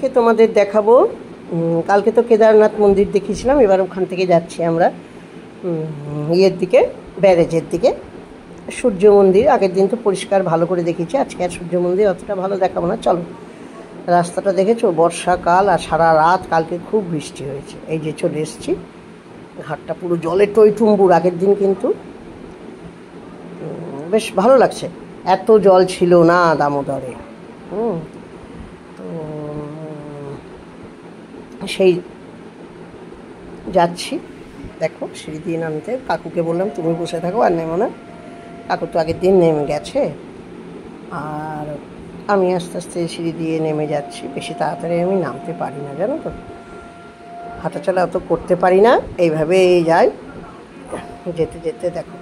আজকে তোমাদের দেখাবো, কালকে তো কেদারনাথ মন্দির দেখিয়েছিলাম, এবার ওখান থেকে যাচ্ছি আমরা ইয়ের দিকে, ব্যারেজের দিকে। সূর্য মন্দির আগের দিন তো পরিষ্কার ভালো করে দেখিয়েছি, আজকে আর সূর্য মন্দির অতটা ভালো দেখাবো না। চলো, রাস্তাটা দেখেছো, বর্ষাকাল আর সারা রাত কালকে খুব বৃষ্টি হয়েছে। এই যে চলে এসেছি, ঘাটটা পুরো জলে টইটুম্বুর। আগের দিন কিন্তু বেশ ভালো লাগছে, এত জল ছিল না দামোদরে। তো সেই যাচ্ছি, দেখো সিঁড়ি দিয়ে নামতে। কাকুকে বললাম তুমি বসে থাকো, আর নেমো না। কাকু তো আগের দিন নেমে গেছে, আর আমি আস্তে আস্তে সিঁড়ি দিয়ে নেমে যাচ্ছি। বেশি তাড়াতাড়ি আমি নামতে পারি না, জানো তো, হাঁটাচলা অত করতে পারি না, এইভাবে যাই। যেতে যেতে দেখো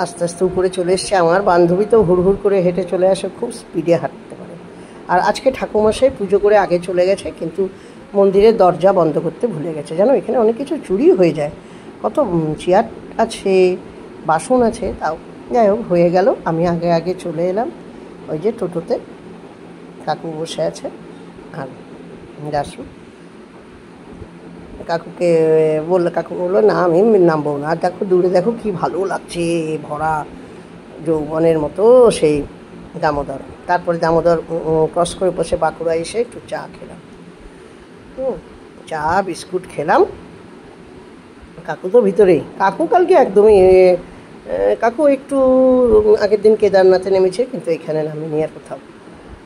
আস্তে আস্তে উপরে চলে এসছে। আমার বান্ধবী তো হুড়হুড় করে হেঁটে চলে আসে, খুব স্পিডে হাঁটতে পারে। আর আজকে ঠাকুরমশাই পুজো করে আগে চলে গেছে, কিন্তু মন্দিরের দরজা বন্ধ করতে ভুলে গেছে। জানো, এখানে অনেক কিছু চুরি হয়ে যায়, কত চেয়ার আছে, বাসন আছে, তাও যাই হোক হয়ে গেল। আমি আগে আগে চলে এলাম। ওই যে টোটোতে কাকু বসে আছে আর দাসু। কাকুকে বললো, কাকু বললো না আমি নামবো না। আর দেখো দূরে দেখো কি ভালো লাগছে, ভরা যৌবনের মতো সেই দামোদর। তারপরে দামোদর ক্রস করে বসে বাঁকুড়া এসে একটু চা খেলাম, চা বিস্কুট খেলাম। কাকু তো ভিতরেই, কাকু কালকে একদমই, কাকু একটু আগের দিন কেদারনাথে নেমেছে, কিন্তু এখানে নামেনি আর কোথাও।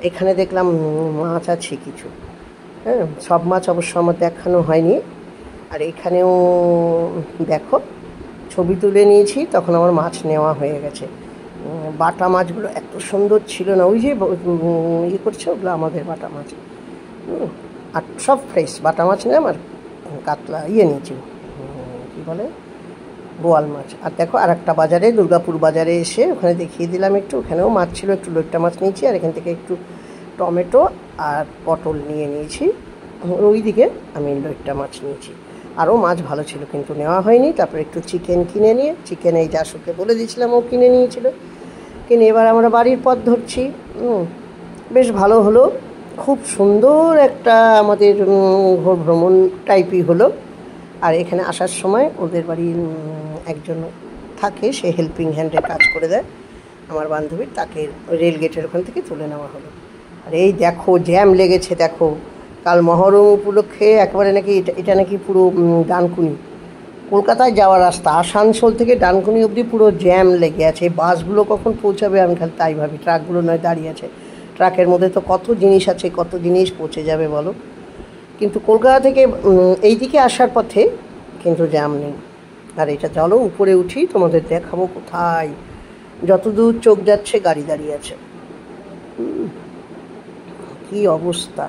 এখানে দেখলাম মাছ আছে কিছু, হ্যাঁ, সব মাছ অবশ্য আমার দেখানো হয়নি। আর এখানেও দেখো ছবি তুলে নিয়েছি, তখন আমার মাছ নেওয়া হয়ে গেছে। বাটা মাছগুলো এত সুন্দর ছিল না, ওই যে ইয়ে করছে ওগুলো আমাদের বাটা মাছ, আর সব ফ্রেশ বাটা মাছ নিলাম। আর কাতলা নিয়েছি, কী বলে, বোয়াল মাছ। আর দেখো আর একটা বাজারে, দুর্গাপুর বাজারে এসে ওখানে দেখিয়ে দিলাম একটু, ওখানেও মাছ ছিল, একটু লইট্টা মাছ নিয়েছি। আর এখান থেকে একটু টমেটো আর পটল নিয়ে নিয়েছি, ওই দিকে আমি লইট্টা মাছ নিয়েছি। আরও মাছ ভালো ছিল কিন্তু নেওয়া হয়নি। তারপরে একটু চিকেন কিনে নিয়ে, চিকেন এই জাসুকে বলে দিয়েছিলাম, ও কিনে নিয়েছিল। কিনে এবার আমরা বাড়ির পথ ধরছি। বেশ ভালো হলো, খুব সুন্দর একটা আমাদের ঘোর ভ্রমণ টাইপই হলো। আর এখানে আসার সময় ওদের বাড়ির একজন থাকে, সে হেল্পিং হ্যান্ডের কাজ করে দেয় আমার বান্ধবীর, তাকে রেল গেটের ওখান থেকে তুলে নেওয়া হলো। আর এই দেখো জ্যাম লেগেছে, দেখো কাল মহরম উপলক্ষে একেবারে নাকি এটা নাকি পুরো ডানকুনি, কলকাতায় যাওয়ার রাস্তা, আসানসোল থেকে ডানকুনি অবধি পুরো জ্যাম লেগে আছে। বাসগুলো কখন পৌঁছাবে আমি খালি তাই ভাবি, ট্রাকগুলো নয় দাঁড়িয়ে আছে। ট্রাকের মধ্যে তো কত জিনিস আছে, কত জিনিস পৌঁছে যাবে বলো। কিন্তু কলকাতা থেকে এই দিকে আসার পথে কিন্তু জ্যাম নেই। আর এটা চলো উপরে উঠি, তোমাদের দেখাবো কোথায়, যতদূর চোখ যাচ্ছে গাড়ি দাঁড়িয়ে আছে। কি অবস্থা,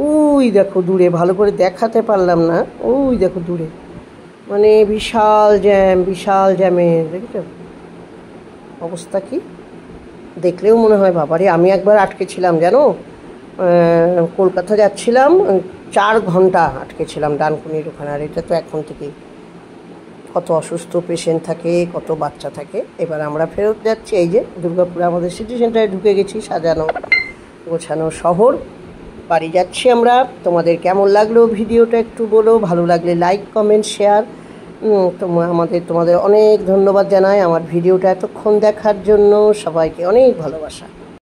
ওই দেখো দূরে, ভালো করে দেখাতে পারলাম না, ওই দেখো দূরে, মানে বিশাল জ্যাম, বিশাল জ্যামের, দেখেছো অবস্থা কি, দেখলেও মনে হয় বাবারে। আমি একবার আটকেছিলাম জানো, কলকাতা যাচ্ছিলাম, 4 ঘন্টা আটকেছিলাম ডানকুনির ওখানে। আর এটা তো এখন থেকেই, কত অসুস্থ পেশেন্ট থাকে, কত বাচ্চা থাকে। এবার আমরা ফেরত যাচ্ছি, এই যে দুর্গাপুরে আমাদের সিটি সেন্টারে ঢুকে গেছি, সাজানো গোছানো শহর। বাড়ি যাচ্ছি আমরা। তোমাদের কেমন লাগলো ভিডিওটা একটু বলো, ভালো লাগলে লাইক কমেন্ট শেয়ার। তোমাদের অনেক ধন্যবাদ জানাই আমার ভিডিওটা এতক্ষণ দেখার জন্য। সবাইকে অনেক ভালোবাসা।